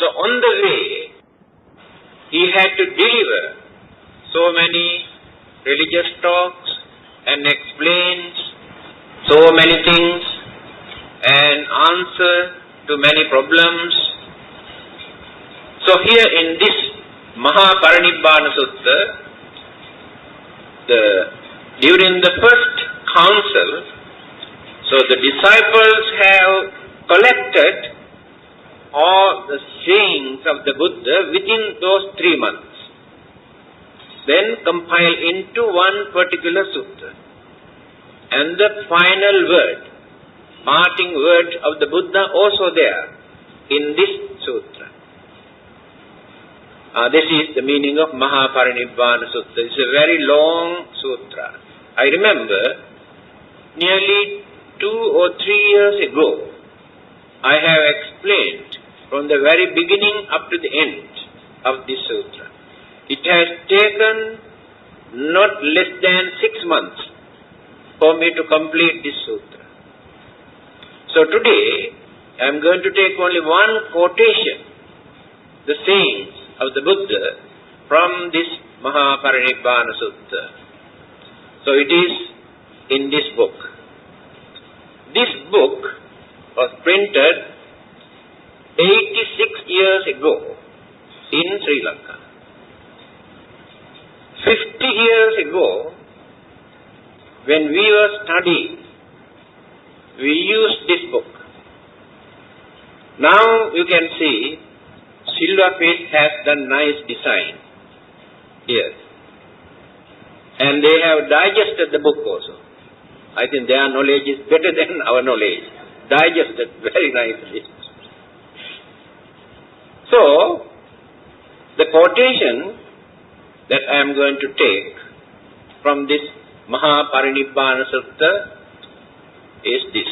So on the way, he had to deliver so many religious talks and explain so many things and answer to many problems. So here in this Maha Parinibbana Sutta, during the first council, so the disciples have collected all the sayings of the Buddha within those 3 months, then compile into one particular sutta. And the final word, parting word of the Buddha also there in this sutra. This is the meaning of Maha Parinibbana Sutta. It's a very long sutra. I remember nearly 2 or 3 years ago, I have explained from the very beginning up to the end of this sutra. It has taken not less than 6 months for me to complete this sutra. So today, I am going to take only one quotation, the sayings of the Buddha from this Maha Parinibbana Sutta. So it is in this book. This book was printed 86 years ago in Sri Lanka. 50 years ago, when we were studying, we used this book. Now you can see Silva Paste has done nice design here. And they have digested the book also. I think their knowledge is better than our knowledge. Digested very nicely. So, the quotation that I am going to take from this Maha Parinibbana Sutta is this.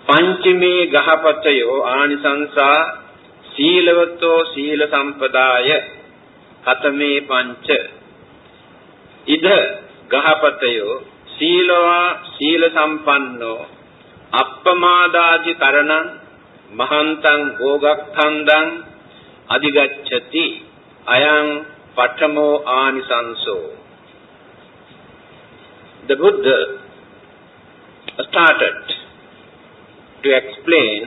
Panchime gahapatayo anisansa silavato sila sampadaya katame pancha idha gahapatayo silava sila sampanno appamadadi karanam mahantang bhogakthandang adigacchati ayam patamo anisanso. The Buddha started to explain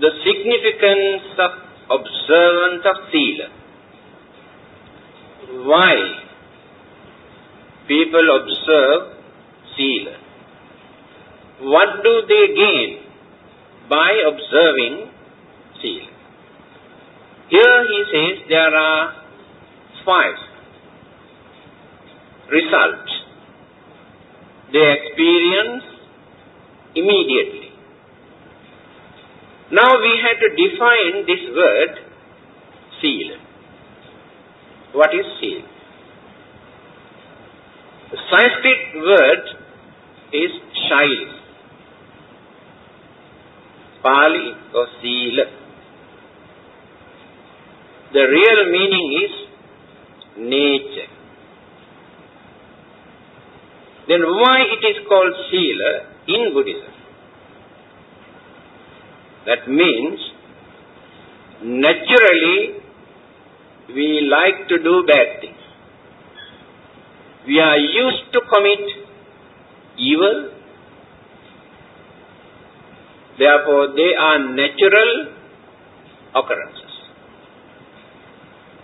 the significance of observance of Sila. Why people observe Sila? What do they gain by observing Sila? Here he says there are 5 results they experience immediately. Now we have to define this word, Sila. What is Sila? The Sanskrit word is Shaila. Pali or Sila. The real meaning is nature. Then why it is called Sila in Buddhism? That means, naturally, we like to do bad things. We are used to commit evil. Therefore, they are natural occurrences.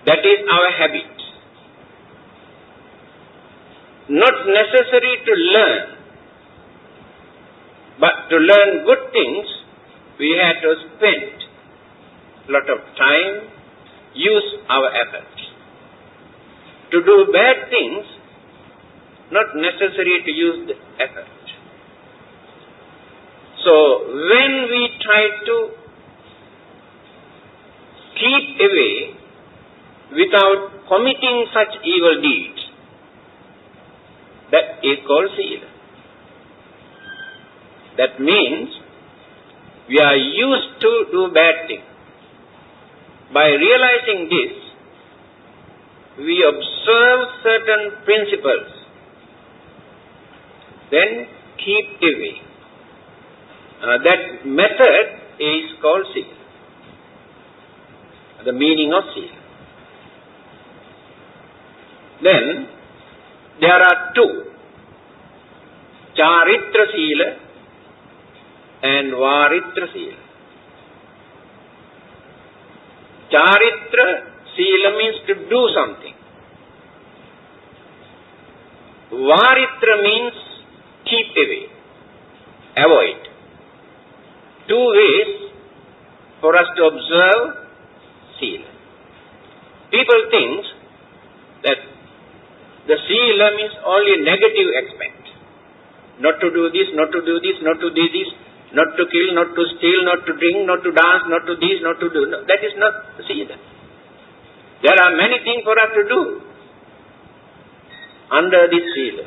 That is our habit. Not necessary to learn, but to learn good things, we have to spend a lot of time, use our effort. To do bad things, not necessary to use the effort. So, when we try to keep away without committing such evil deeds, that is called Sila. That means we are used to do bad things. By realizing this, we observe certain principles, then keep away. That method is called Sila. The meaning of Sila. Then there are two, Charitra Sila and Varitra Sila. Charitra Sila means to do something. Varitra means keep away, avoid. Two ways for us to observe Sila. People think that the Sila means only negative aspect. Not to do this, not to do this, not to do this, not to kill, not to steal, not to drink, not to dance, not to this, not to do. No, that is not Sila. There are many things for us to do under this Sila.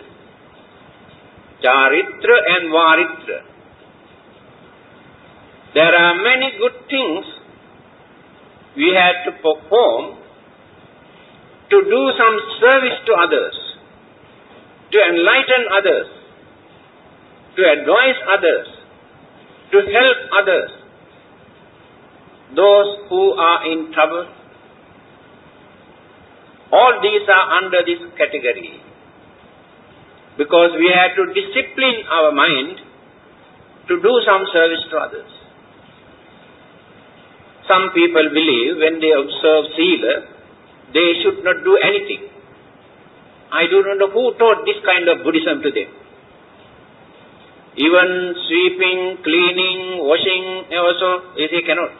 Charitra and Varitra. There are many good things we have to perform to do some service to others, to enlighten others, to advise others, to help others, those who are in trouble. All these are under this category, because we have to discipline our mind to do some service to others. Some people believe when they observe Sila, they should not do anything. I do not know who taught this kind of Buddhism to them. Even sweeping, cleaning, washing also, they cannot.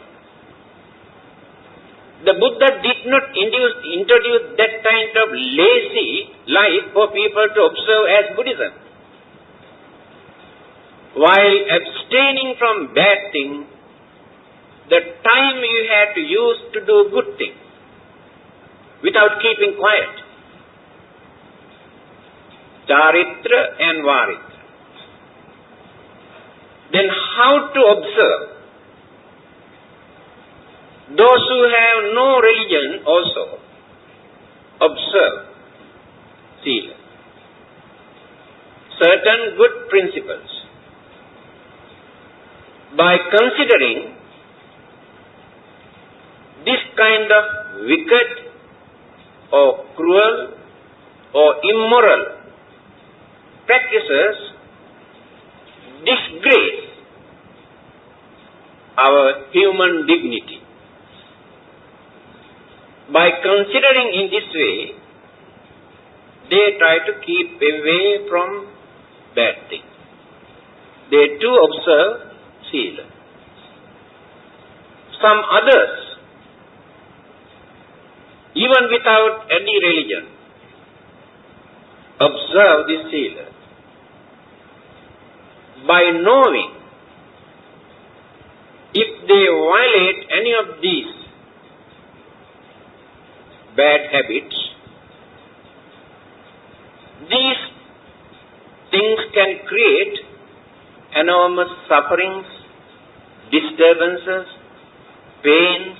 The Buddha did not introduce that kind of lazy life for people to observe as Buddhism. While abstaining from bad things, the time you have to use to do good things without keeping quiet. Charitra and Varitra. Then how to observe? Those who have no religion also observe Sila. Certain good principles. By considering this kind of wicked or cruel or immoral practices disgrace our human dignity. By considering in this way, they try to keep away from bad things. They too observe Sila. Some others, even without any religion, observe this Sila. By knowing if they violate any of these bad habits, these things can create enormous sufferings, disturbances, pains,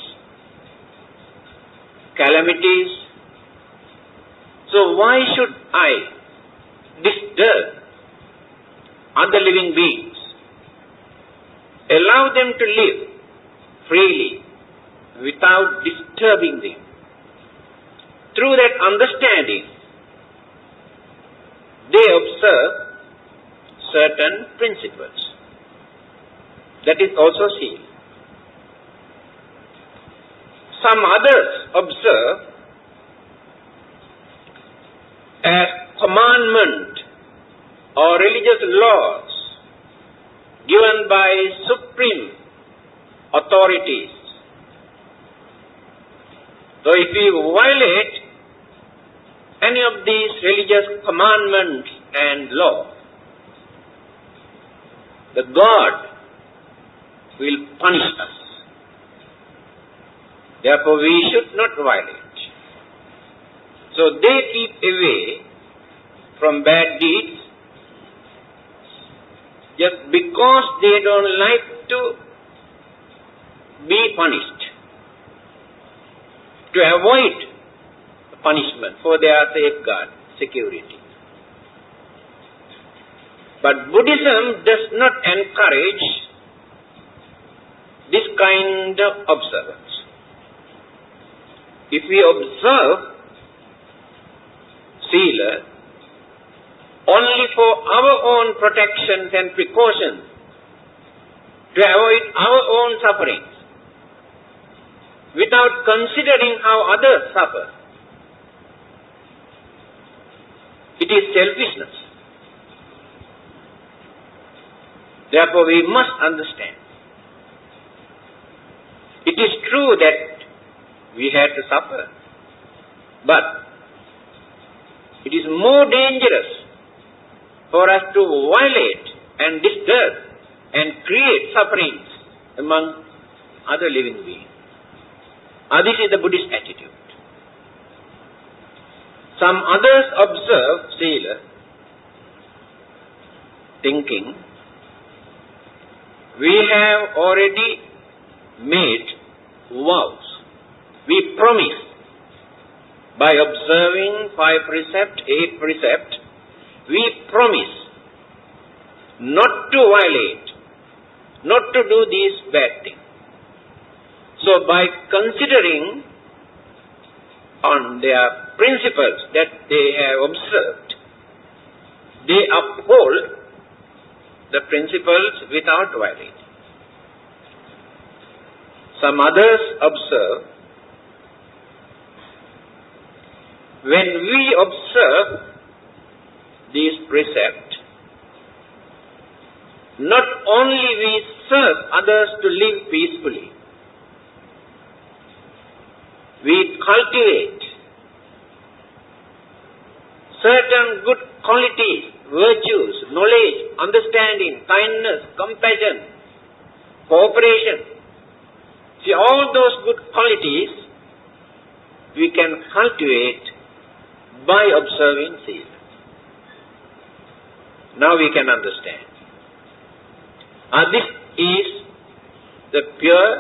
calamities. So why should I disturb other living beings? Allow them to live freely without disturbing them. Through that understanding, they observe certain principles. That is also seen. Some others observe as commandment or religious laws given by supreme authorities. So if we violate any of these religious commandments and laws, the God will punish us. Therefore we should not violate. So they keep away from bad deeds just because they don't like to be punished, to avoid punishment for their safeguard, security. But Buddhism does not encourage kind of observance. If we observe Sila only for our own protections and precautions, to avoid our own sufferings, without considering how others suffer, it is selfishness. Therefore, we must understand. It is true that we had to suffer, but it is more dangerous for us to violate and disturb and create sufferings among other living beings. This is the Buddhist attitude. Some others observe Sila, thinking, we have already made vows. We promise by observing 5 precepts, 8 precepts, we promise not to violate, not to do these bad things. So by considering on their principles that they have observed, they uphold the principles without violating. Some others observe, when we observe these precepts, not only we serve others to live peacefully, we cultivate certain good qualities, virtues, knowledge, understanding, kindness, compassion, cooperation. See, all those good qualities we can cultivate by observing Sila. Now we can understand. This is the pure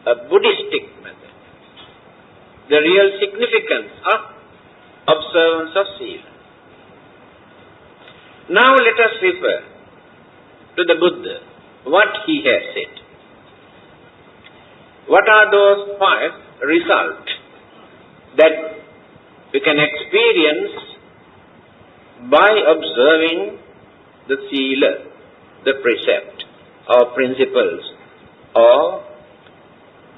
Buddhistic method. The real significance of observance of Sila. Now let us refer to the Buddha, what he has said. What are those 5 results that we can experience by observing the Sila, the precept or principles, or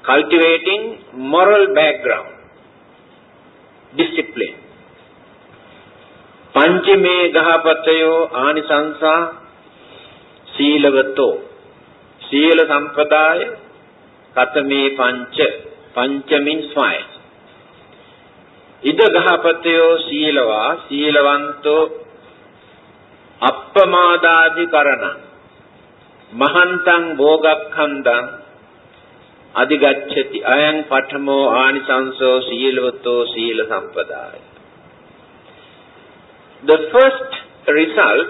cultivating moral background, discipline? Panchime gahapatayo anisansa silavato Sila sampadaya katame pancha means 5. Ida gahapatayo silava silavanto appamadadi karana mahantang bhogakhandang adigacchati ayang patamo anisanso silavato sila sampadaya. The first result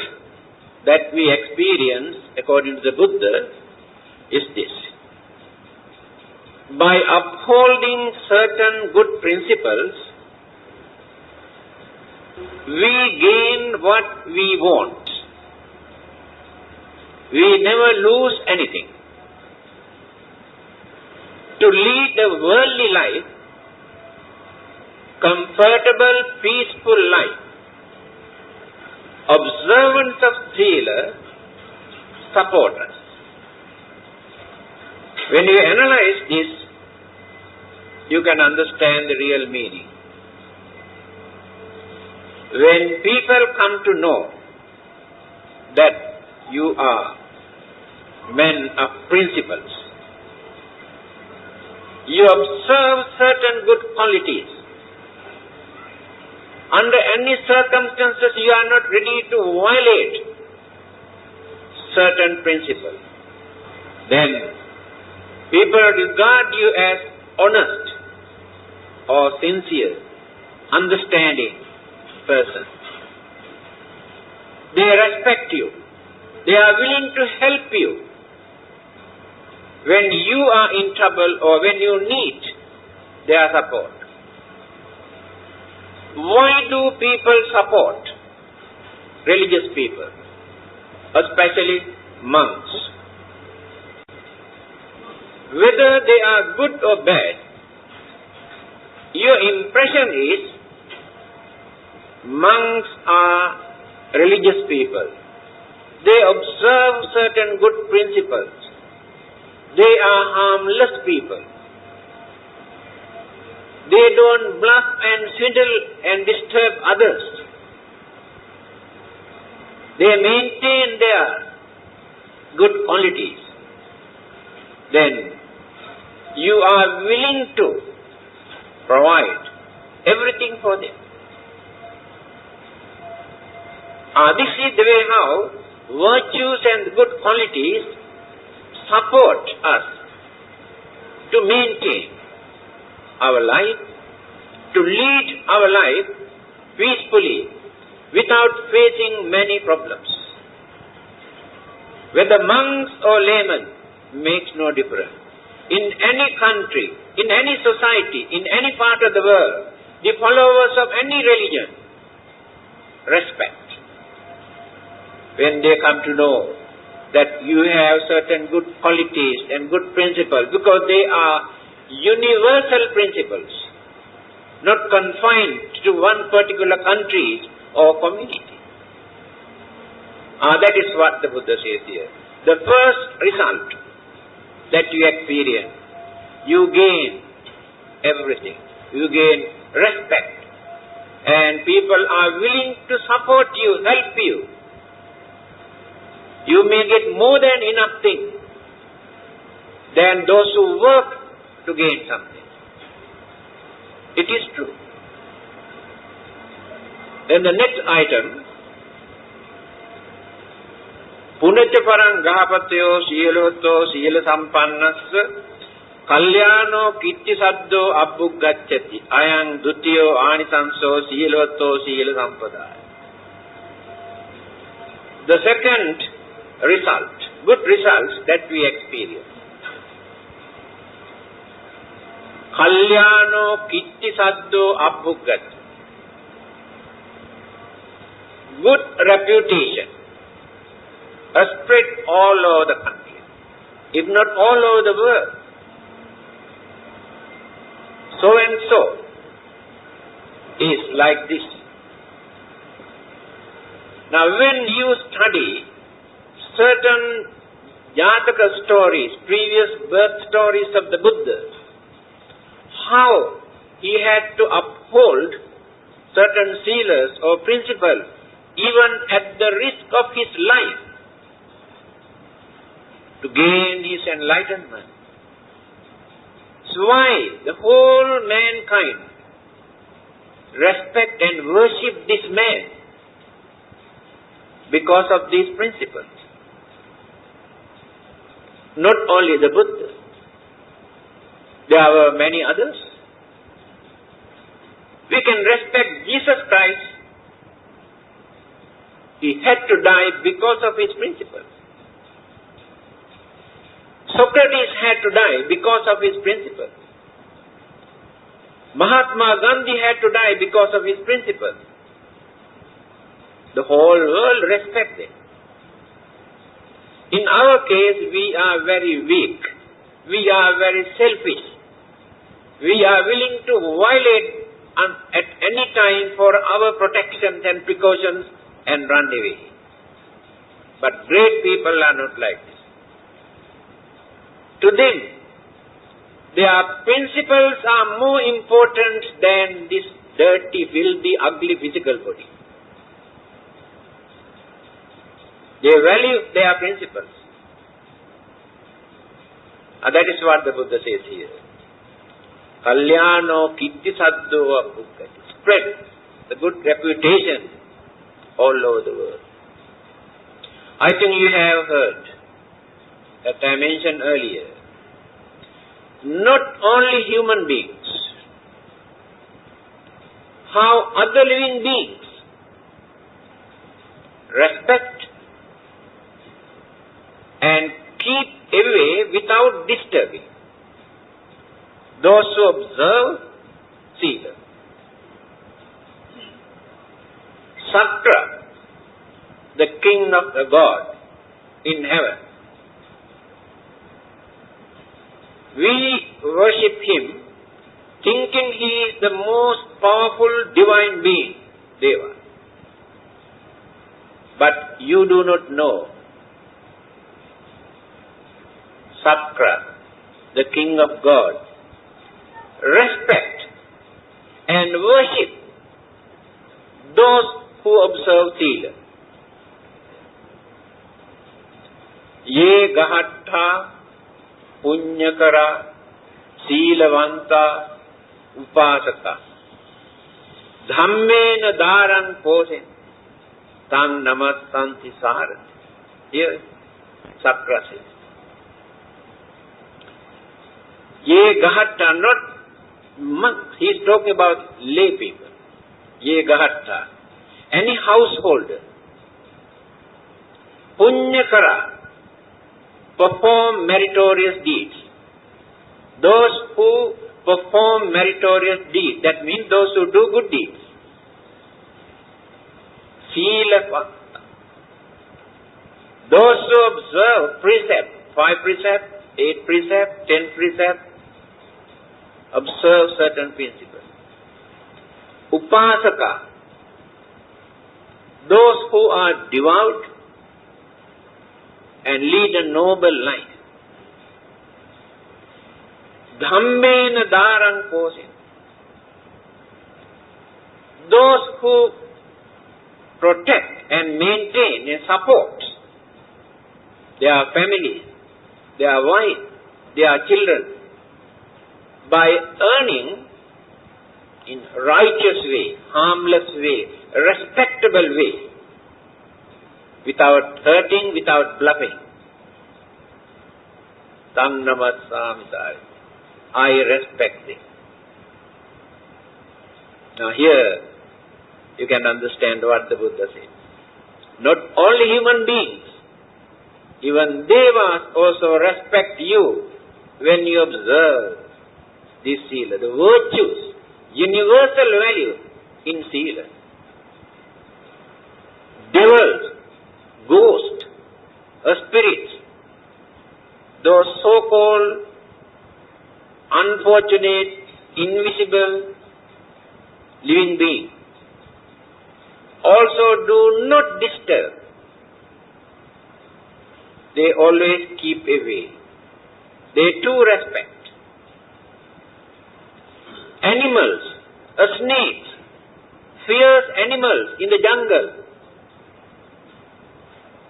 that we experience according to the Buddha is this. By upholding certain good principles, we gain what we want. We never lose anything. To lead a worldly life, comfortable, peaceful life, observance of Sila support us. When you analyze this, you can understand the real meaning. When people come to know that you are men of principles, you observe certain good qualities. Under any circumstances, you are not ready to violate certain principles. Then people regard you as honest or sincere, understanding person. They respect you. They are willing to help you when you are in trouble or when you need their support. Why do people support religious people, especially monks? whether they are good or bad, your impression is monks are religious people. They observe certain good principles. They are harmless people. They don't bluff and swindle and disturb others. They maintain their good qualities. Then you are willing to provide everything for them. This is the way how virtues and good qualities support us to maintain our life, to lead our life peacefully without facing many problems. Whether monks or laymen makes no difference. In any country, in any society, in any part of the world, the followers of any religion respect. When they come to know that you have certain good qualities and good principles, because they are universal principles, not confined to one particular country or community. That is what the Buddha says here. The first result that you experience, you gain everything. You gain respect. And people are willing to support you, help you. You may get more than enough things than those who work to gain something. It is true. Then the next item, Punacca parang gahapatyo siyaloto siyala sampannassa kalyano kitti saddo abbuggacchati ayang dutiyo anisanso siyaloto siyala sampadaya. The second result, good results that we experience. Kalyano kitti saddo abbuggacchati. Good reputation spread all over the country, if not all over the world. So and so is like this. Now when you study certain Jataka stories, previous birth stories of the Buddha, how he had to uphold certain silas or principles even at the risk of his life to gain his enlightenment. So why the whole mankind respect and worship this man? Because of these principles. Not only the Buddha, there were many others. We can respect Jesus Christ. He had to die because of his principles. Socrates had to die because of his principles. Mahatma Gandhi had to die because of his principles. The whole world respects them. In our case, we are very weak. We are very selfish. We are willing to violate at any time for our protections and precautions and run away. But great people are not like this. To them, their principles are more important than this dirty, filthy, ugly physical body. They value their principles. That is what the Buddha says here. Kalyano kitti saddo abbuggati. Spread the good reputation all over the world. I think you have heard that I mentioned earlier. Not only human beings, how other living beings respect and keep away without disturbing those who observe sila. Sakra, the king of the God in heaven, we worship him thinking he is the most powerful divine being, Deva. But you do not know Sakra, the King of God. Respect and worship those who observe Sila. Ye gahattha punyakara silavanta upasaka dhammena daran posen tang namattanti saharati. Here Sakra says. Ye gahatta, not monks, he is talking about lay people. Ye gahatta, any householder. Punyakara, perform meritorious deeds. Those who perform meritorious deeds, that means those who do good deeds. Sila, those who observe precept, 5 precepts, 8 precepts, 10 precepts, observe certain principles. Upasaka, those who are devout and lead a noble life. Dhammena daran posen, those who protect and maintain and support their families, their wives, their children, by earning in righteous way, harmless way, respectable way, without hurting, without bluffing. Tang namassami. I respect thee. Now here you can understand what the Buddha said. Not only human beings, even devas also respect you when you observe this Sila, the virtues, universal value in Sila. Devils, ghosts, spirits, those so-called unfortunate, invisible living beings, also do not disturb. They always keep away. They too respect. Animals, snakes, fierce animals in the jungle,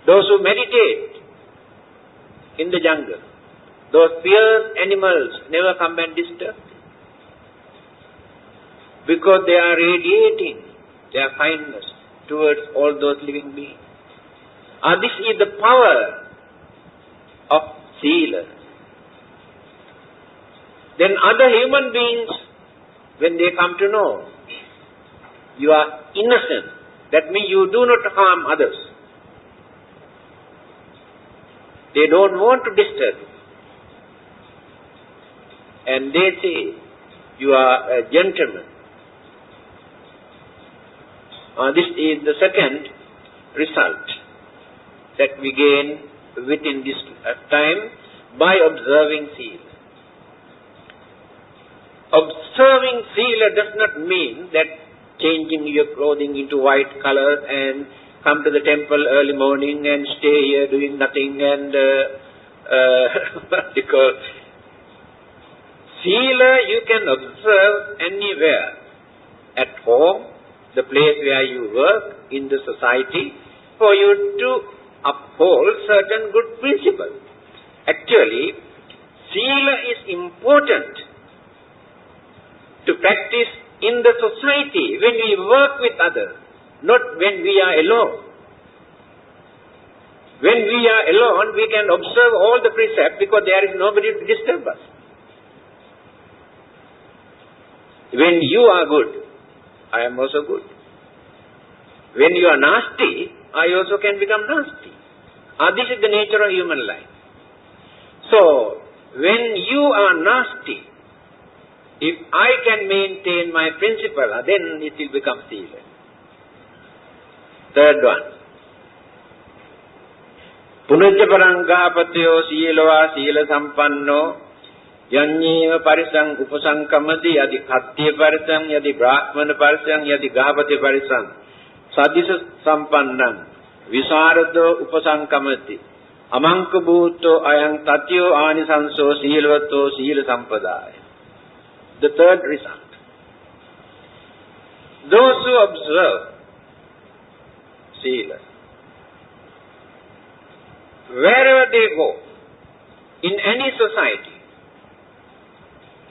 those who meditate in the jungle, those fierce animals never come and disturb, because they are radiating their kindness towards all those living beings. This is the power of Sila. Then other human beings, when they come to know you are innocent, that means you do not harm others. They don't want to disturb you. And they say, you are a gentleman. This is the second result that we gain within this time by observing Sila. Observing Sila does not mean that changing your clothing into white color and come to the temple early morning and stay here doing nothing and because Sila you can observe anywhere, at home, the place where you work, in the society, for you to uphold certain good principles. Actually, Sila is important to practice in the society when we work with others, not when we are alone. When we are alone, we can observe all the precepts because there is nobody to disturb us. When you are good, I am also good. When you are nasty, I also can become nasty. This is the nature of human life. So, when you are nasty, if I can maintain my principle, then it will become Sila. Third one. Punajja parangapatyo silava sila sampanno Yanyeva parisang upasankamati yadi khatya parisang yadi brahmana parisang yadi gahapati parisang sadisa sampannam visarado upasankamati amanka bhuto ayang tatyo anisanso silvato sila sampadaya. The third result. Those who observe sila, wherever they go, in any society,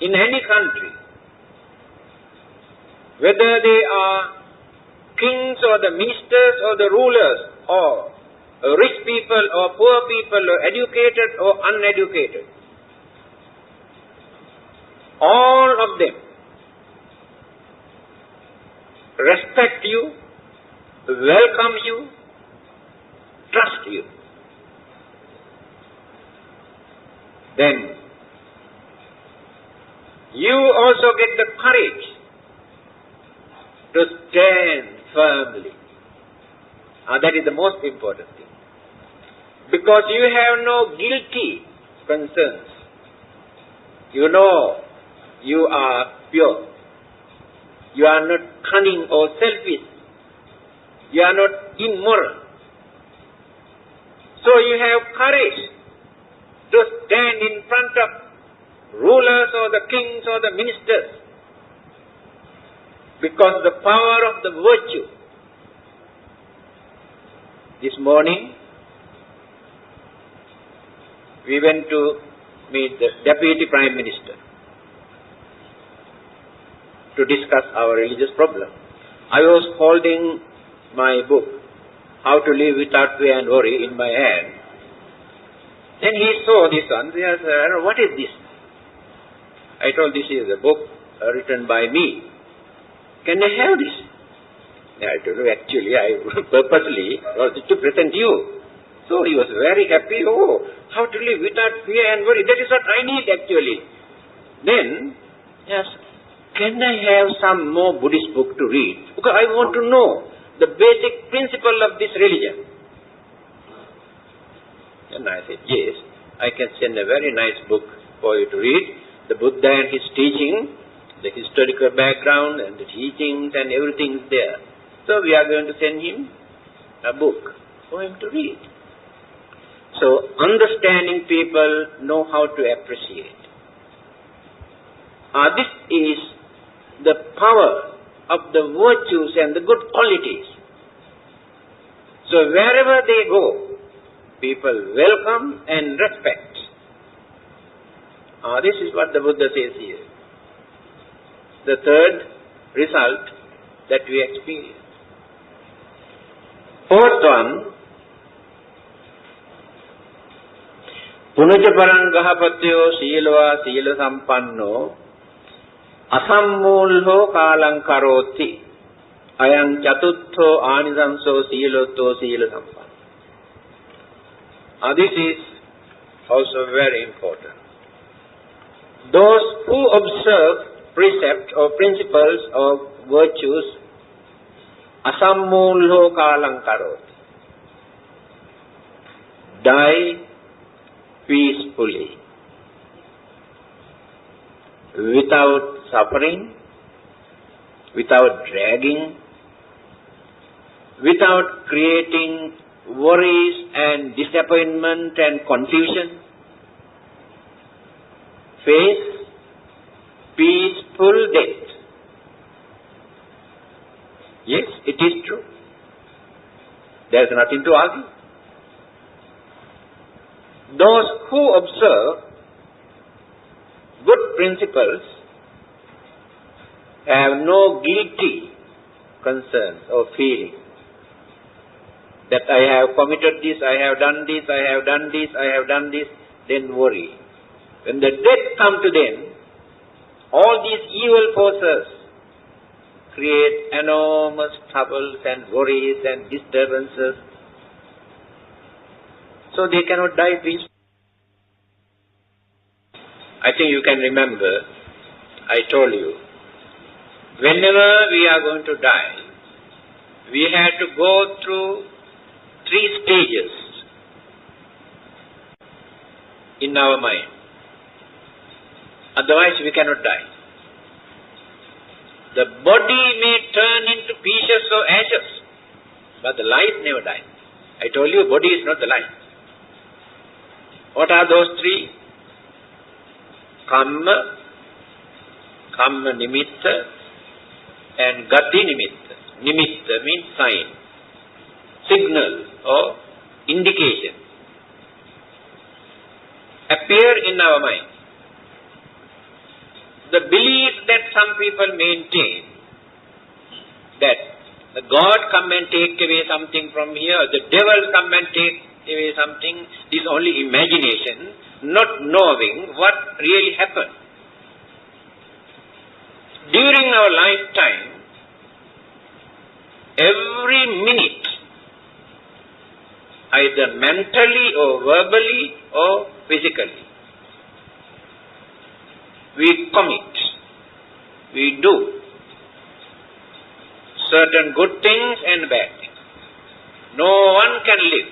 in any country, whether they are kings or the ministers or the rulers or rich people or poor people or educated or uneducated, all of them respect you, welcome you, trust you. Then you also get the courage to stand firmly. That is the most important thing. Because you have no guilty concerns. You know you are pure. You are not cunning or selfish. You are not immoral. So you have courage to stand in front of rulers or the kings or the ministers. Because the power of the virtue. This morning, we went to meet the Deputy Prime Minister to discuss our religious problem. I was holding my book, How to Live Without Fear and Worry, in my hand. Then he saw this one. He said, "What is this?" I told, "This is a book written by me. Can I have this?" I told him, "Actually, I purposely was to present you." So he was very happy. "Oh, how to live without fear and worry. That is what I need actually." Then, yes, "Can I have some more Buddhist book to read? Because I want to know the basic principle of this religion." And I said, "Yes, I can send a very nice book for you to read. The Buddha and his teaching, the historical background and the teachings and everything is there. So we are going to send him a book for him to read." So understanding people know how to appreciate. This is the power of the virtues and the good qualities. So wherever they go, people welcome and respect. This is what the Buddha says here. The third result that we experience. Fourth one, punaja parang gahapatyo silva sila sampanno asammulho kalang karoti ayang chatutho anisanso siloto sila sampanno. This is also very important. Those who observe precepts or principles of virtues, asammulho kalang karoti, die peacefully, without suffering, without dragging, without creating worries and disappointment and confusion. Face peaceful death. Yes, it is true. There is nothing to argue. Those who observe good principles have no guilty concerns or feeling that I have committed this, I have done this, I have done this, I have done this, then worry. When the death comes to them, all these evil forces create enormous troubles and worries and disturbances. So they cannot die peacefully. I think you can remember, I told you, whenever we are going to die, we have to go through 3 stages in our mind. Otherwise we cannot die. The body may turn into pieces or ashes, but the life never dies. I told you, body is not the life. What are those three? Kamma, Kamma Nimitta, and Gati Nimitta. Nimitta means sign, signal or indication. Appear in our mind. The belief that some people maintain that the God come and take away something from here, the devil come and take away something, is only imagination, not knowing what really happened. During our lifetime, every minute, either mentally or verbally or physically, we commit, we do certain good things and bad things. No one can live.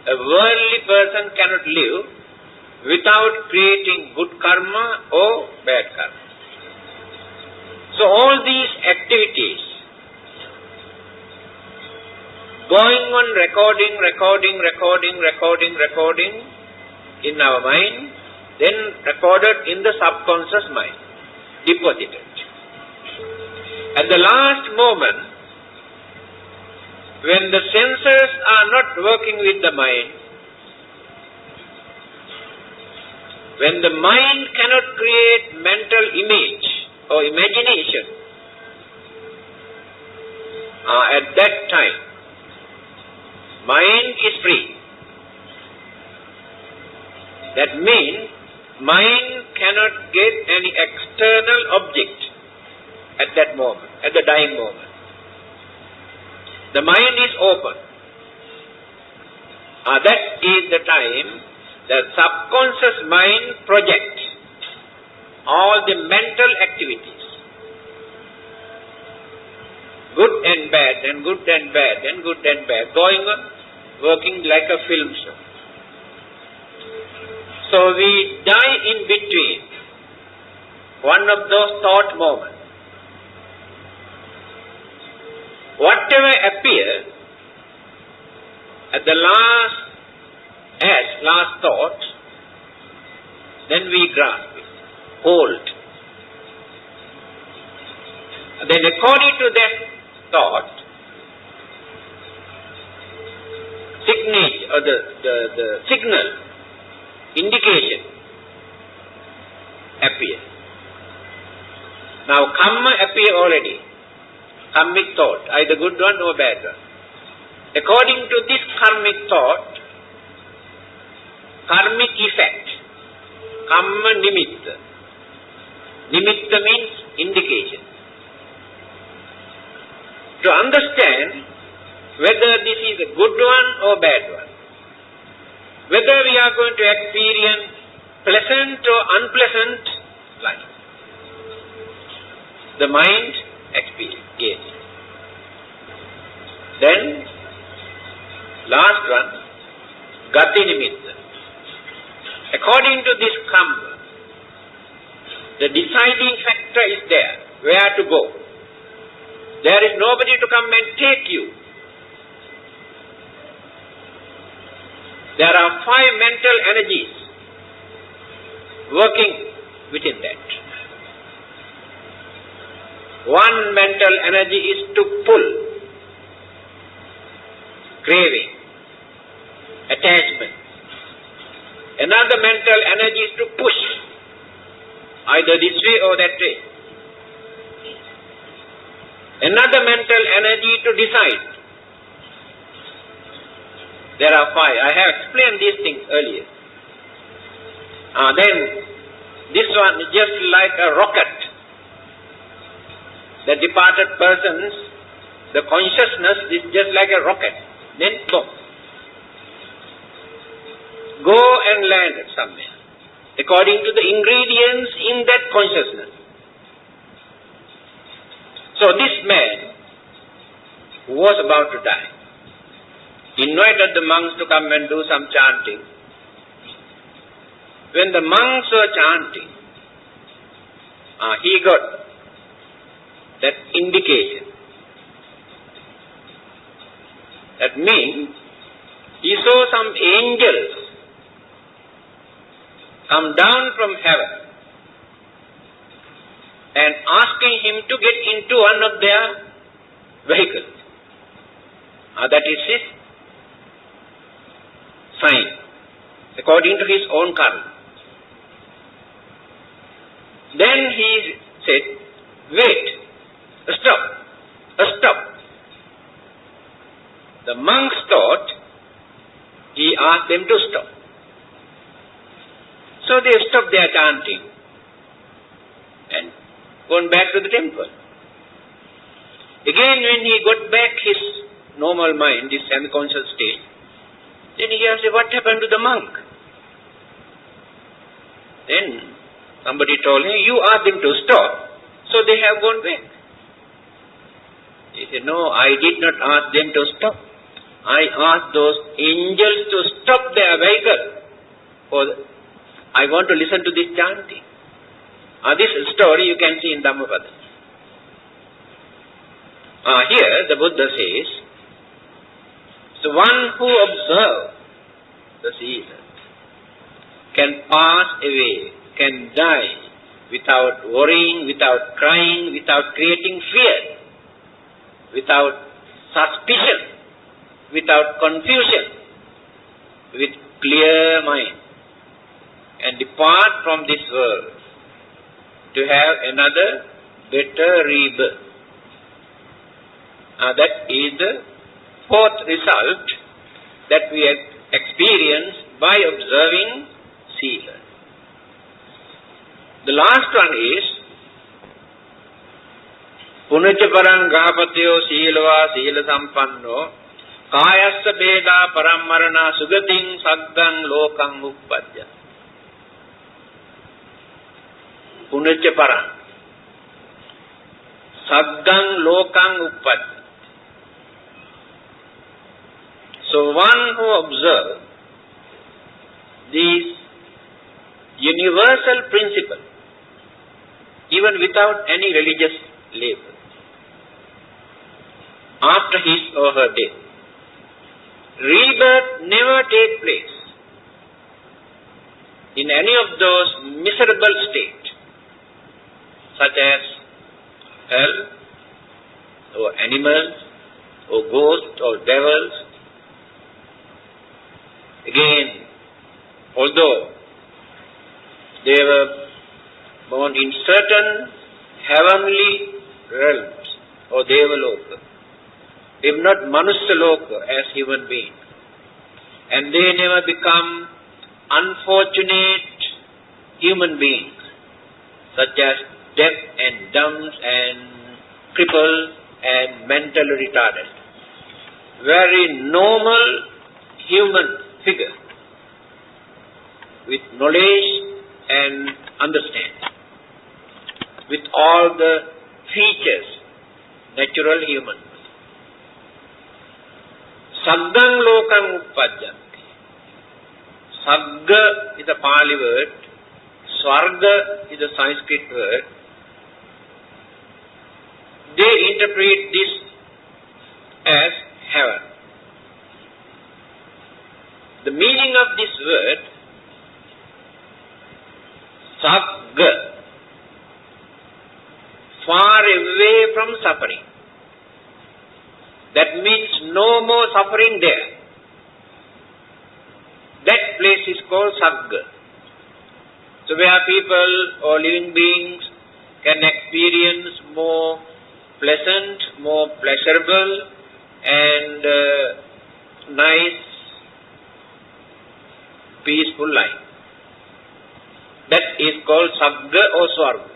A worldly person cannot live without creating good karma or bad karma. So all these activities, going on recording in our mind, then recorded in the subconscious mind, deposited. At the last moment, when the senses are not working with the mind, when the mind cannot create mental image or imagination, at that time, mind is free. That means mind cannot get any external object at that moment, at the dying moment. The mind is open. That is the time the subconscious mind projects all the mental activities. Good and bad, and good and bad, and good and bad, going on, working like a film show. So we die in between one of those thought moments. Whatever appears at the last thought, then we grasp it, hold. Then according to that thought, signature or the signal, indication appear. Now karma appear already. Karmic thought, either good one or bad one. According to this karmic thought, karmic effect, kamma nimitta. Nimitta means indication. To understand whether this is a good one or bad one, whether we are going to experience pleasant or unpleasant life, the mind experience. Yes. Then, last one, Gati Nimitta. According to this karma, the deciding factor is there, where to go. There is nobody to come and take you. There are 5 mental energies working within that. One mental energy is to pull, craving, attachment. Another mental energy is to push, either this way or that way. Another mental energy to decide. There are 5. I have explained these things earlier. Then this one is just like a rocket. The departed persons, the consciousness is just like a rocket. Then boom. Go and land somewhere, according to the ingredients in that consciousness. So this man, who was about to die, invited the monks to come and do some chanting. when the monks were chanting, he got that indication. That means he saw some angels come down from heaven and asking him to get into one of their vehicles. That is his sign, according to his own karma. Then he said, wait, stop. The monks thought he asked them to stop. So they stopped their chanting and gone back to the temple. Again, when he got back his normal mind, his semi-conscious state, then he asked, what happened to the monk? Then somebody told him, you asked them to stop, so they have gone back. He said, no, I did not ask them to stop. I asked those angels to stop their vehicle. I want to listen to this chanting. This story you can see in Dhammapada. Here the Buddha says, the one who observes the Sila can pass away, can die without worrying, without crying, without creating fear, without suspicion, without confusion, with clear mind, and depart from this world to have another better rebirth. That is the fourth result that we experience by observing Sila. The last one is Punacha parang gahapatyo silava sila sampanno kayassa beda parammarana sugating saggang lokang uppadya. Punacha parang saggang lokang uppadya. So one who observes this universal principle, even without any religious label, after his or her death, rebirth never takes place in any of those miserable states, such as hell, or animals, or ghosts, or devils. Again, although they were born in certain heavenly realms, or Devaloka, if not Manusaloka as human beings, and they never become unfortunate human beings, such as deaf and dumb and crippled and mentally retarded. Very normal human figure with knowledge and understanding, with all the features natural human. Saggang lokam uppadyanti. Sagga is a Pali word, Swarga is a Sanskrit word. They interpret this as heaven. The meaning of this word, Sagga, far away from suffering. That means no more suffering there. That place is called Sagga. So where people or living beings can experience more pleasant, more pleasurable and nice, peaceful life. That is called Sagga or Swarga.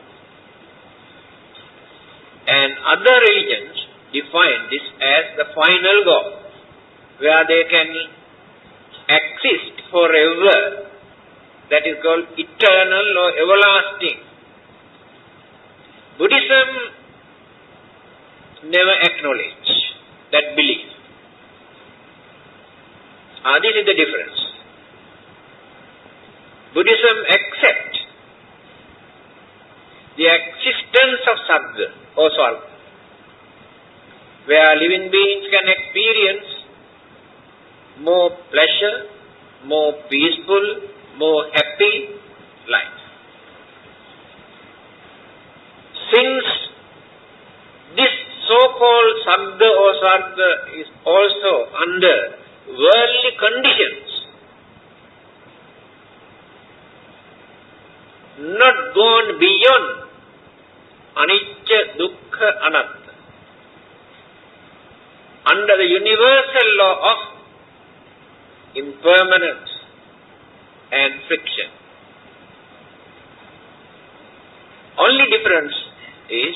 And other religions define this as the final goal, where they can exist forever. That is called eternal or everlasting. Buddhism never acknowledge that belief. This is the difference. Buddhism accepts the existence of Sagga or Swarga, where living beings can experience more pleasure, more peaceful, more happy life. Since this so-called Sagga or Swarga is also under worldly conditions, not gone beyond Anicca, Dukkha, Anatta, under the universal law of impermanence and friction. Only difference is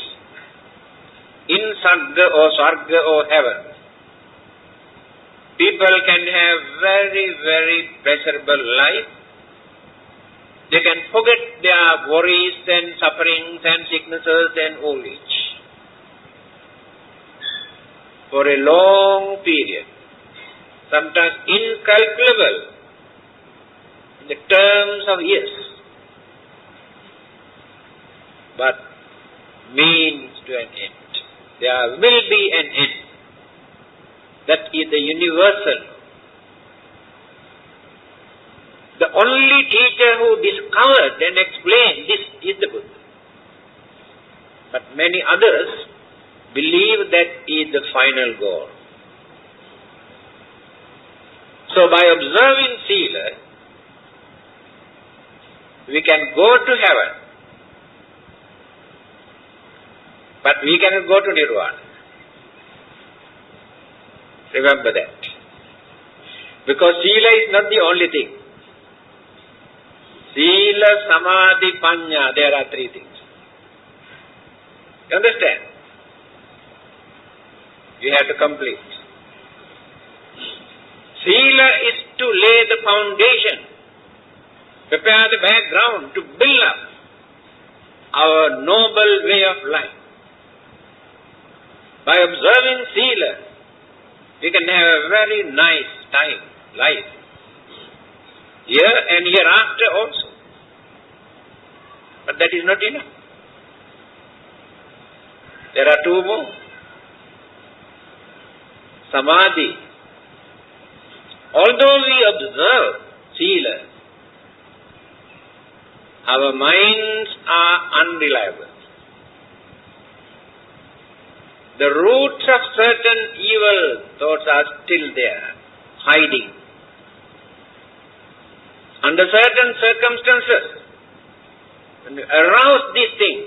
in Sagga or Swarga or heaven, people can have very, very pleasurable life. They can forget their worries and sufferings and sicknesses and old age for a long period, sometimes incalculable in the terms of years, but means to an end. There will be an end. That is the universal. The only teacher who discovered and explained this is the Buddha. But many others believe that is the final goal. So by observing Sila, we can go to heaven, but we cannot go to Nirvana. Remember that. Because Sila is not the only thing. Sila, Samadhi, Panya, there are three things. You understand? You have to complete. Sila is to lay the foundation, prepare the background to build up our noble way of life. By observing Sila, we can have a very nice life, here and hereafter also. But that is not enough. There are two more. Samadhi. Although we observe Sila, our minds are unreliable. The roots of certain evil thoughts are still there, hiding. Under certain circumstances, when you arouse this thing,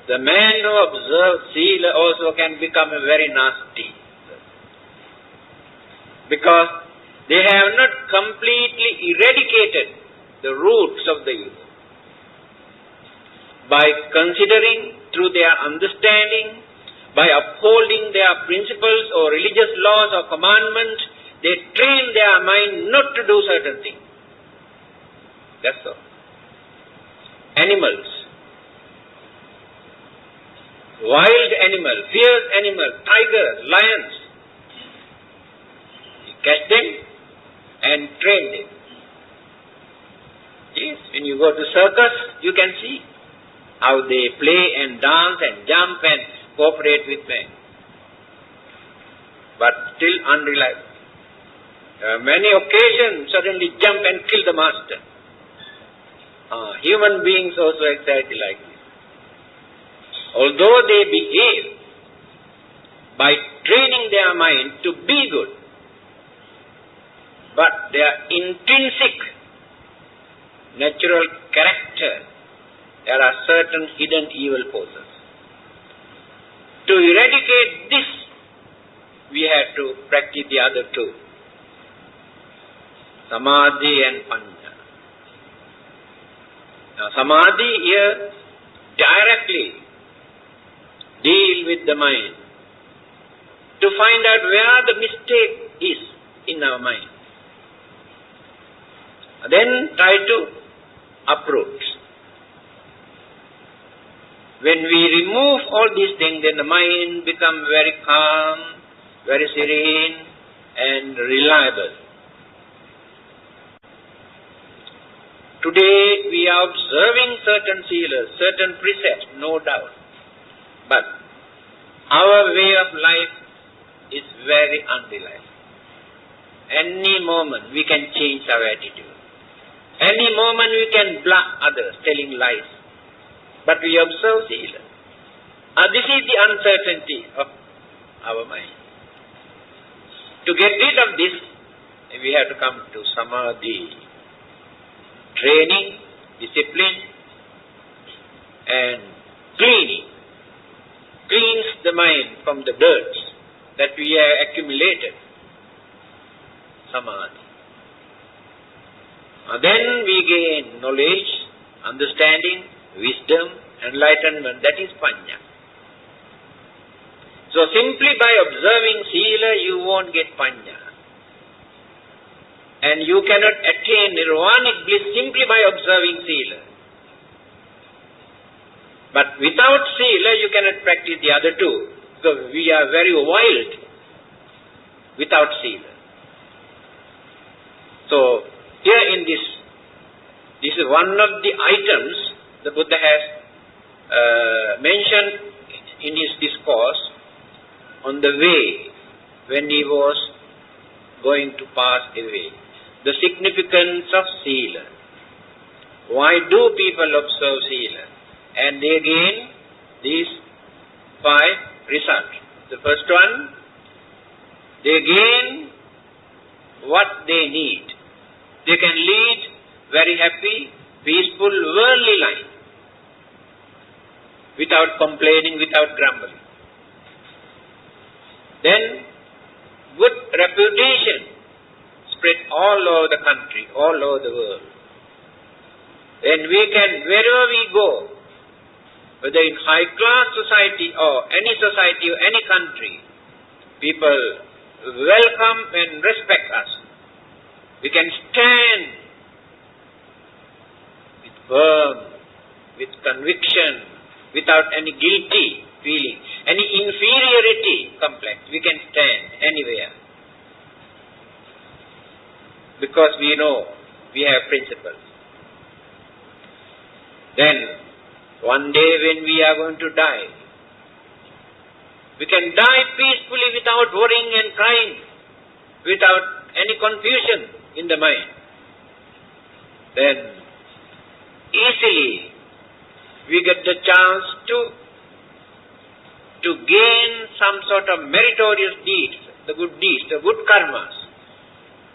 the man who observes Sila also can become a very nasty, because they have not completely eradicated the roots of the evil. By considering through their understanding, by upholding their principles or religious laws or commandments, they train their mind not to do certain things. That's all. Animals, wild animals, fierce animals, tigers, lions, you catch them and train them. Yes, when you go to circus, you can see how they play and dance and jump and cooperate with men. But still unreliable. Many occasions suddenly jump and kill the master. Human beings also exactly like this. Although they behave by training their mind to be good, but their intrinsic natural character, there are certain hidden evil forces. To eradicate this, we have to practice the other two, Samadhi and Panya. Now, Samadhi here directly deal with the mind to find out where the mistake is in our mind. Then try to uproot. When we remove all these things, then the mind becomes very calm, very serene and reliable. Today we are observing certain sealas, certain precepts, no doubt. But our way of life is very unreliable. Any moment we can change our attitude. Any moment we can bluff others, telling lies. But we observe sila. This is the uncertainty of our mind. To get rid of this, we have to come to samadhi, training, discipline, and cleaning. Cleans the mind from the dirt that we have accumulated. Samadhi. Then we gain knowledge, understanding, wisdom, enlightenment. That is panya. So simply by observing sila, you won't get panya. And you cannot attain nirvanic bliss simply by observing sila. But without sila, you cannot practice the other two. Because we are very wild without sila. So, here in this is one of the items the Buddha has mentioned in his discourse on the way when he was going to pass away. The significance of sila. Why do people observe sila? And they gain these 5 results. The first one, they gain what they need. They can lead very happy, peaceful, worldly life without complaining, without grumbling. Then, good reputation spread all over the country, all over the world. And we can, wherever we go, whether in high-class society or any society or any country, people welcome and respect us. We can stand with firm, with conviction, without any guilty feeling, any inferiority complex. We can stand anywhere. Because we know we have principles. Then, one day when we are going to die, we can die peacefully without worrying and crying, without any confusion in the mind. Then, easily, we get the chance to gain some sort of meritorious deeds, the good karmas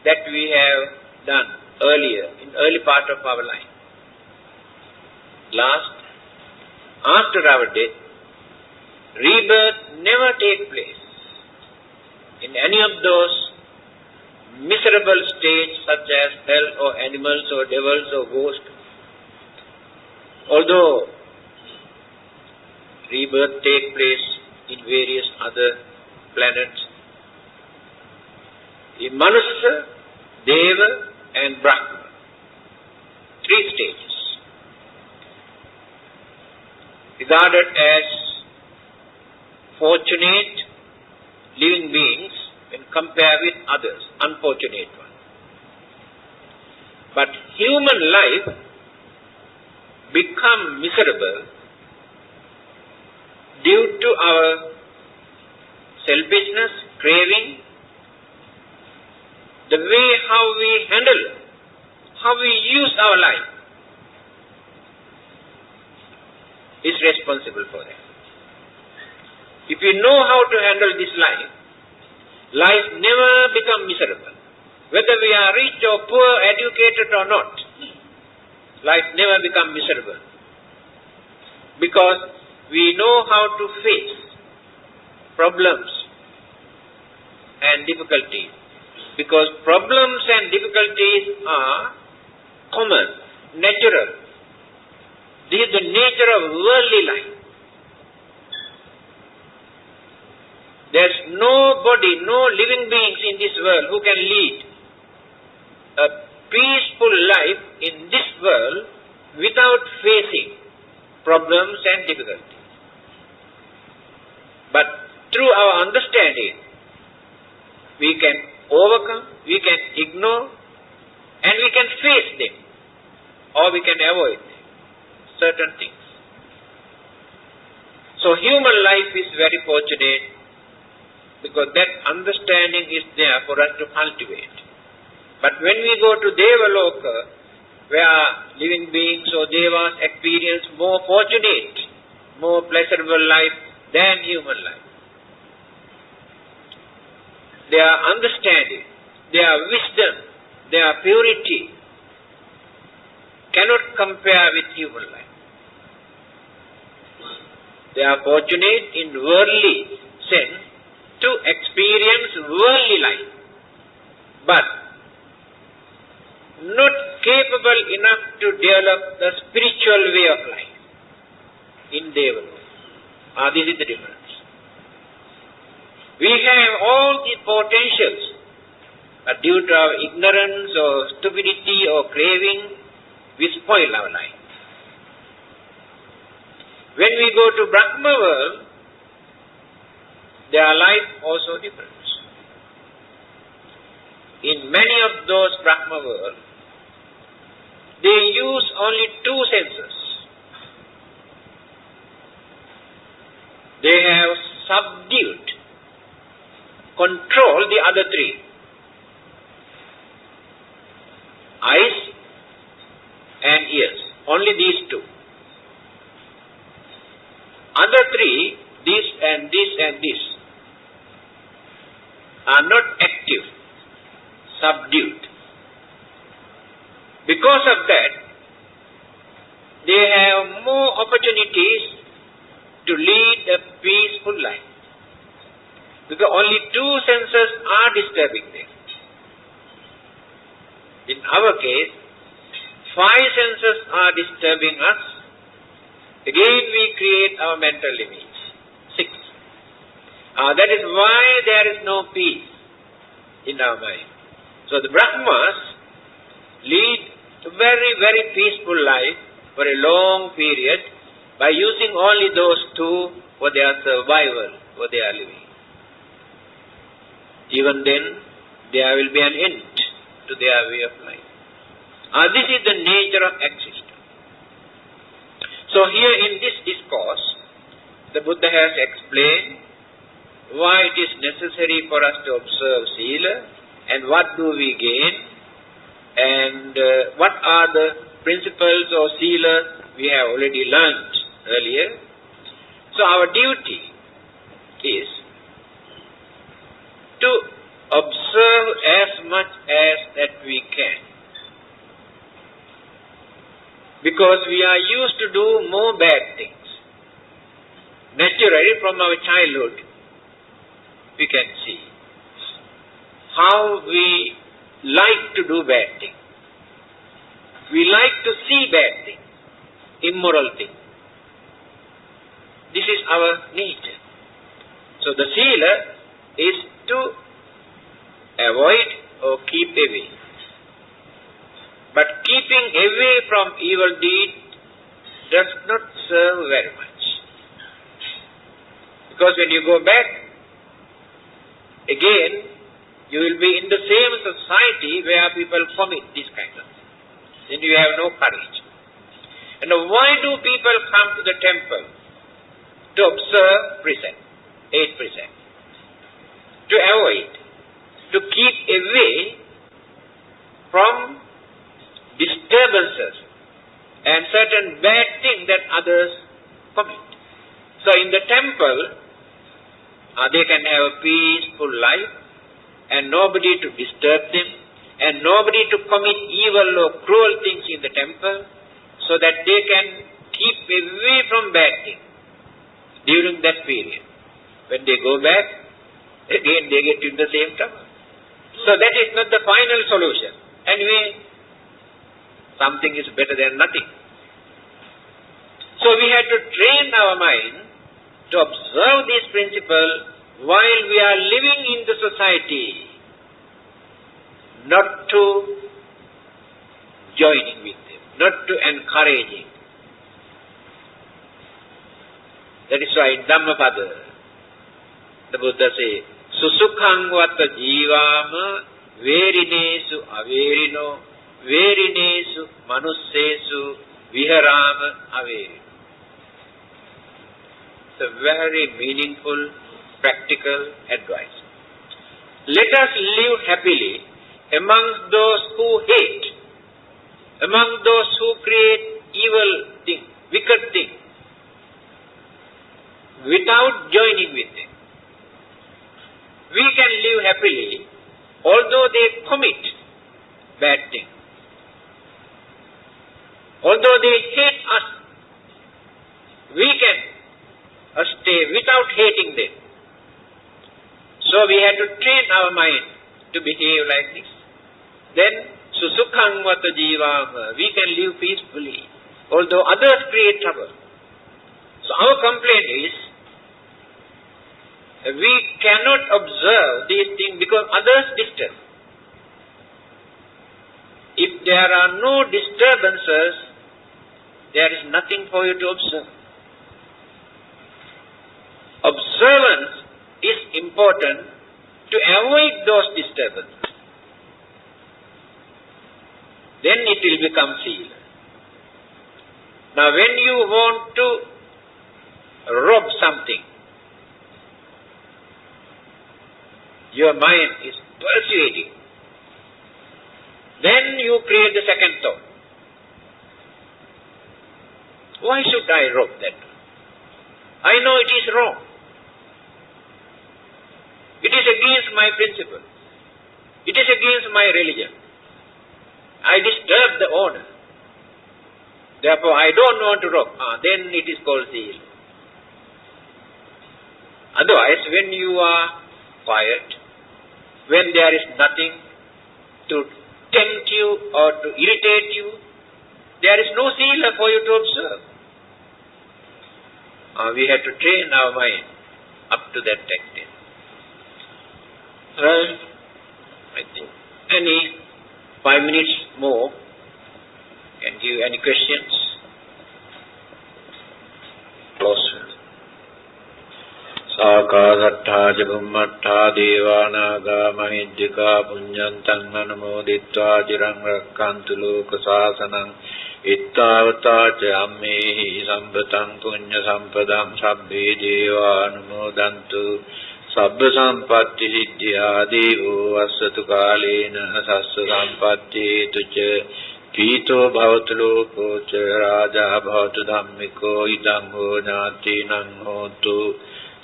that we have done earlier, in early part of our life. Last, after our death, rebirth never takes place in any of those miserable states such as hell or animals or devils or ghosts. Although rebirth takes place in various other planets, in Manusya, Deva and Brahma, 3 stages, regarded as fortunate living beings when compared with others, unfortunate ones. But human life become miserable due to our selfishness, craving, the way how we handle, how we use our life is responsible for that. If we know how to handle this life, life never becomes miserable. Whether we are rich or poor, educated or not, life never becomes miserable. Because we know how to face problems and difficulties. Because problems and difficulties are common, natural. This is the nature of worldly life. There's nobody, no living beings in this world who can lead a peaceful life in this world without facing problems and difficulties. But through our understanding, we can overcome, we can ignore, and we can face them. or we can avoid certain things. So human life is very fortunate because that understanding is there for us to cultivate. But when we go to Devaloka, where living beings or devas experience more fortunate, more pleasurable life than human life, their understanding, their wisdom, their purity cannot compare with human life. They are fortunate in worldly sense to experience worldly life, but not capable enough to develop the spiritual way of life in Devaloka. This is the difference. We have all the potentials, but due to our ignorance or stupidity or craving, we spoil our life. When we go to Brahma world, their life also differs. In many of those Brahma worlds, they use only 2 senses. They have subdued, control the other 3. Eyes and ears. Only these 2. Other 3, this and this and this, are not active, subdued. Because of that, they have more opportunities to lead a peaceful life. Because only 2 senses are disturbing them. In our case, 5 senses are disturbing us. Again we create our mental limits. 6. That is why there is no peace in our mind. So the Brahmas lead a very, very peaceful life for a long period by using only those 2 for their survival, for their living. Even then, there will be an end to their way of life. This is the nature of existence. So here in this discourse, the Buddha has explained why it is necessary for us to observe Sila and what do we gain and what are the principles of Sila we have already learned earlier. So our duty is to observe as much as that we can. Because we are used to do more bad things. Naturally, from our childhood, we can see how we like to do bad things. We like to see bad things, immoral things. This is our nature. So the Sila is to avoid or keep away. But keeping away from evil deed does not serve very much. Because when you go back, again, you will be in the same society where people commit this kind of thing. Then you have no courage. And why do people come to the temple? To observe precept, 8 precepts. To avoid, to keep away from disturbances and certain bad things that others commit. So in the temple, they can have a peaceful life and nobody to disturb them and nobody to commit evil or cruel things in the temple so that they can keep away from bad things during that period. When they go back, again they get in the same trouble. So that is not the final solution. Anyway, something is better than nothing. So we have to train our mind to observe this principle while we are living in the society, not to joining with them, not to encouraging. That is why in Dhammapada, the Buddha says, Susukhang vata jivama verinesu averino verinesu manussesu viharama ave. It's a very meaningful, practical advice. Let us live happily among those who hate, among those who create evil things, wicked things, without joining with them. We can live happily although they commit bad things, although they hate us. We can stay without hating them. So we have to train our mind to behave like this. Then, susukhang vata jivama, we can live peacefully, although others create trouble. So our complaint is, we cannot observe these things because others disturb. If there are no disturbances, there is nothing for you to observe. Observance is important to avoid those disturbances. Then it will become sila. Now when you want to rob something, your mind is persuading. Then you create the second thought. Why should I rob that? I know it is wrong. It is against my principle. It is against my religion. I disturb the order. Therefore, I don't want to rob. Then it is called zeal. Otherwise, when you are quiet, when there is nothing to tempt you or to irritate you, there is no sila for you to observe. We have to train our mind up to that extent. I think any 5 minutes more can give any questions. Close. Sākārattha jabummattha devānāgā mahijjikā puññantang anumoditvā cirang rakkantu loka sāsanang ittāvatā ca ammehi sampatang puñña sampadam sabbhe devā anumodantu sabba sampatti siddhya devo vassatu kālena sassa sampatti tuca pīto bhavatu loko ca rājā bhavatu dhammiko idam ho ñātīnaṁ hotu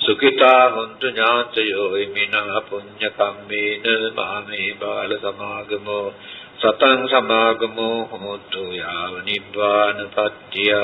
Sukita huntu ñācayo imina puñña kammena māme bāla samāgamo satang samāgamo hotu yāva nibbāna pattiyā